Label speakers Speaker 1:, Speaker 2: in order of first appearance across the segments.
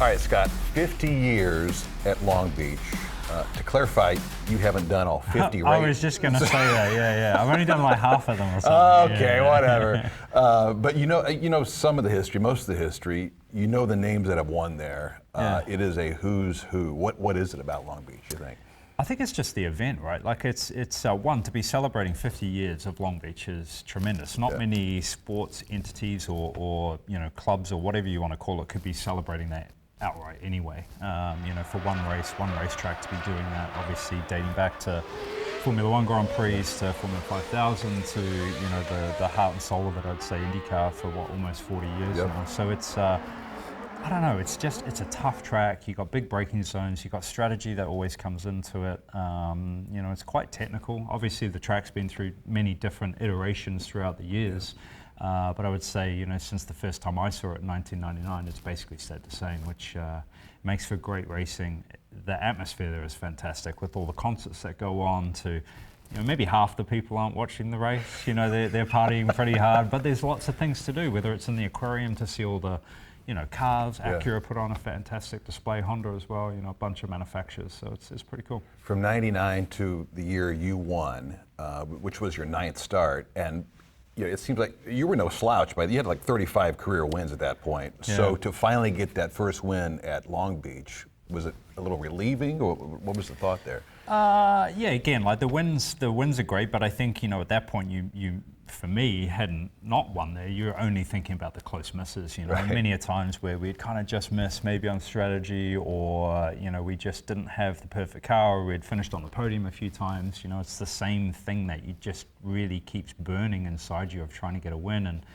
Speaker 1: All right, Scott, 50 years at Long Beach. To clarify, you haven't done all 50, right?
Speaker 2: I was just going to say that, yeah. I've only done like half of them or something.
Speaker 1: Okay, whatever. But you know some of the history, most of the history. You know the names that have won there. It is a who's who. What is it about Long Beach, you think?
Speaker 2: I think it's just the event, right? Like it's one, to be celebrating 50 years of Long Beach is tremendous. Not many sports entities or clubs or whatever you want to call it could be celebrating that outright anyway. For one racetrack to be doing that, obviously dating back to Formula One Grand Prix, to Formula 5000, to the heart and soul of it, I'd say INDYCAR for almost 40 years now. So it's I don't know, it's a tough track. You got big braking zones, you got strategy that always comes into it. It's quite technical. Obviously the track's been through many different iterations throughout the years. But I would say, since the first time I saw it in 1999, it's basically stayed the same, which makes for great racing. The atmosphere there is fantastic with all the concerts that go on to, maybe half the people aren't watching the race, they're partying pretty hard, but there's lots of things to do, whether it's in the aquarium to see all the, cars. Acura put on a fantastic display, Honda as well, a bunch of manufacturers, so it's pretty cool.
Speaker 1: From 99 to the year you won, which was your 9th start, and it seems like you were no slouch, but you had like 35 career wins at that point. Yeah. So to finally get that first win at Long Beach, was it a little relieving, or what was the thought there?
Speaker 2: Again, like the wins are great, but I think at that point you for me hadn't not won there. You're only thinking about the close misses.
Speaker 1: Right.
Speaker 2: Many a times where we'd kind of just missed, maybe on strategy, or we just didn't have the perfect car, or we'd finished on the podium a few times. It's the same thing that you just really keeps burning inside you of trying to get a win. And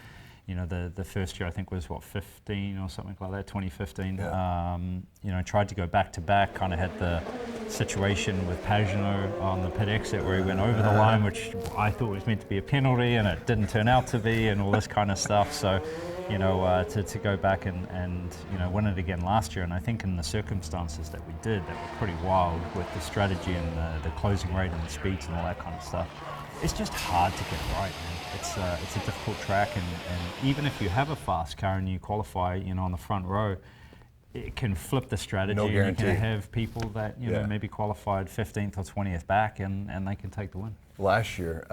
Speaker 2: the first year I think was 15 or something like that, 2015. Yeah. Tried to go back to back, kind of had the situation with Pagenaud on the pit exit where he went over the line, which I thought was meant to be a penalty, and it didn't turn out to be, and all this kind of stuff. So, to go back and win it again last year, and I think in the circumstances that we did, that were pretty wild with the strategy and the closing rate and the speeds and all that kind of stuff. It's just hard to get right, man. It's a difficult track, and even if you have a fast car and you qualify, on the front row, it can flip the strategy.
Speaker 1: No guarantee.
Speaker 2: And you can have people that maybe qualified 15th or 20th back, and they can take the win.
Speaker 1: Last year,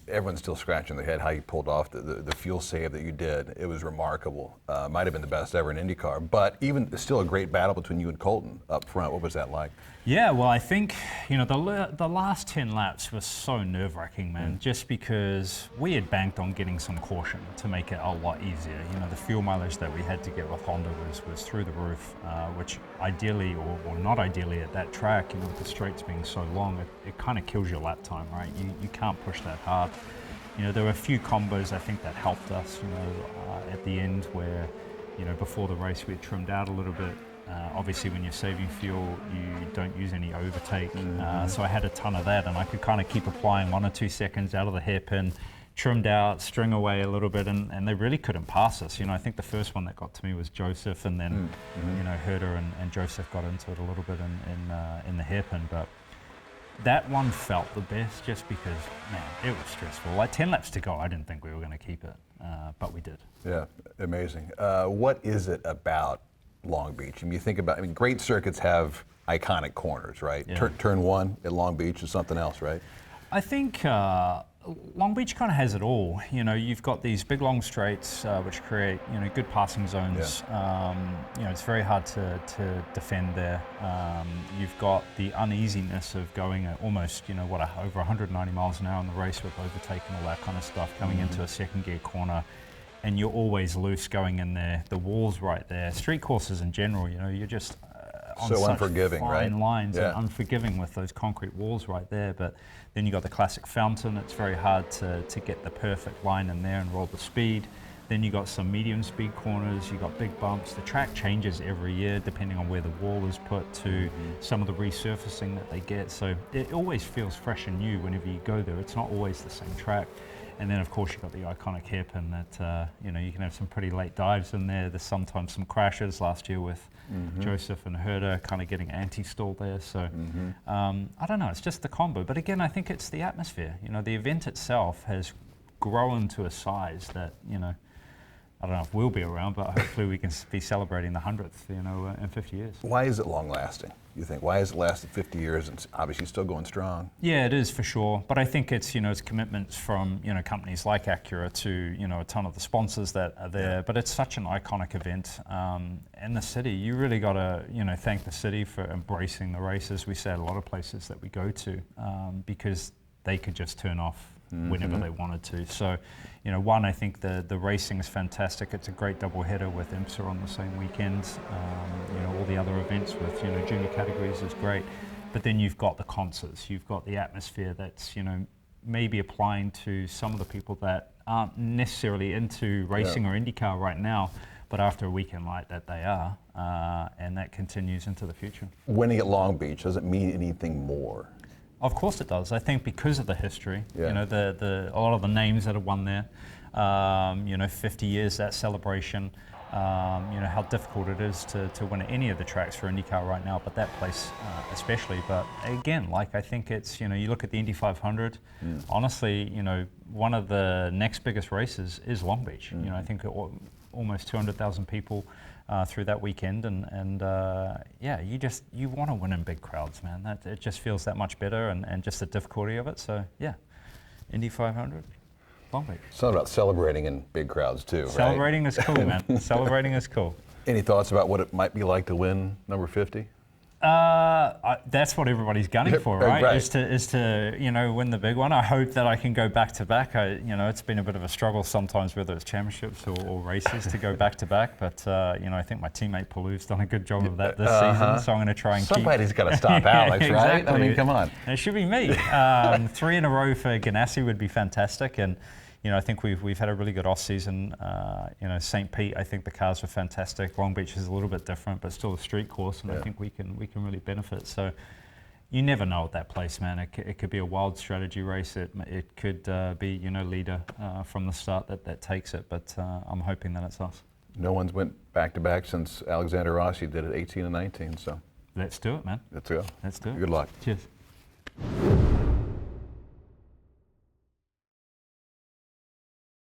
Speaker 1: everyone's still scratching their head how you pulled off the fuel save that you did. It was remarkable. Might have been the best ever in IndyCar, but even still a great battle between you and Colton up front. What was that like? Yeah,
Speaker 2: well, I think the last 10 laps was so nerve-wracking, man. Just because we had banked on getting some caution to make it a lot easier. The fuel mileage that we had to get with Honda was through the roof, which ideally or not ideally at that track, with the straights being so long, it kind of kills your lap time. Right, you can't push that hard. There were a few combos I think that helped us. At the end where, before the race we had trimmed out a little bit. Obviously, when you're saving fuel, you don't use any overtake. So I had a ton of that, and I could kind of keep applying 1 or 2 seconds out of the hairpin, trimmed out, string away a little bit, and they really couldn't pass us. I think the first one that got to me was Josef, and then Herder and Josef got into it a little bit in the hairpin, but. That one felt the best just because, man, it was stressful. Like 10 laps to go, I didn't think we were going to keep it, but we did.
Speaker 1: Yeah, amazing. What is it about Long Beach? You think about, great circuits have iconic corners, right?
Speaker 2: Yeah.
Speaker 1: Turn 1 at Long Beach is something else, right?
Speaker 2: I think Long Beach kind of has it all. You've got these big long straights which create good passing zones. Yeah. It's very hard to defend there. You've got the uneasiness of going at almost over 190 miles an hour in the race with overtaking, all that kind of stuff, coming into a second gear corner, and you're always loose going in there. The wall's right there. Street courses in general, you're just on
Speaker 1: so
Speaker 2: such
Speaker 1: unforgiving,
Speaker 2: fine
Speaker 1: right?
Speaker 2: lines,
Speaker 1: yeah.
Speaker 2: And unforgiving with those concrete walls right there. But then you got the classic fountain. It's very hard to get the perfect line in there and roll the speed. Then you got some medium speed corners. You got big bumps. The track changes every year depending on where the wall is put to some of the resurfacing that they get. So it always feels fresh and new whenever you go there. It's not always the same track. And then, of course, you've got the iconic hairpin that, you can have some pretty late dives in there. There's sometimes some crashes last year with Josef and Herder kind of getting anti-stall there. So, I don't know, it's just the combo. But again, I think it's the atmosphere. The event itself has grown to a size that, I don't know if we'll be around, but hopefully we can be celebrating the 100th, in 50 years.
Speaker 1: Why is it long lasting, you think? Why has it lasted 50 years and obviously still going strong?
Speaker 2: Yeah, it is for sure. But I think it's, it's commitments from, companies like Acura to, a ton of the sponsors that are there. Yeah. But it's such an iconic event. And the city, you really got to, thank the city for embracing the races. We say at a lot of places that we go to because they could just turn off whenever they wanted to. So, one, I think the racing is fantastic. It's a great double header with IMSA on the same weekend. All the other events with, junior categories is great. But then you've got the concerts, you've got the atmosphere that's, maybe applying to some of the people that aren't necessarily into racing or IndyCar right now, but after a weekend like that they are, and that continues into the future.
Speaker 1: Winning at Long Beach, does it mean anything more?
Speaker 2: Of course it does. I think because of the history, a lot of the names that have won there, 50 years, that celebration, how difficult it is to win at any of the tracks for IndyCar right now, but that place especially. But again, I think it's, you look at the Indy 500, honestly, one of the next biggest races is Long Beach. I think almost 200,000 people through that weekend, and you want to win in big crowds, man. It just feels that much better, and just the difficulty of it. So yeah, Indy 500, Long Beach.
Speaker 1: It's not about celebrating in big crowds too, right?
Speaker 2: Celebrating is cool, man. Celebrating is cool.
Speaker 1: Any thoughts about what it might be like to win number 50?
Speaker 2: That's what everybody's gunning for, right? Is to win the big one. I hope that I can go back to back. It's been a bit of a struggle sometimes, whether it's championships or races, to go back to back. But I think my teammate Palou's done a good job of that this season. So I'm going to try and
Speaker 1: somebody's got to stop Alex, right?
Speaker 2: Exactly.
Speaker 1: I mean, come on.
Speaker 2: And it should be me. 3 in a row for Ganassi would be fantastic. And I think we've had a really good off season. St. Pete, I think the cars were fantastic. Long Beach is a little bit different, but still a street course, and I think we can really benefit. So you never know at that place, man. It could be a wild strategy race. It could be leader from the start that takes it. But I'm hoping that it's us.
Speaker 1: No one's went back to back since Alexander Rossi did it 18 and 19. So
Speaker 2: let's do it, man.
Speaker 1: Let's go.
Speaker 2: Let's do it.
Speaker 1: Good luck.
Speaker 2: Cheers.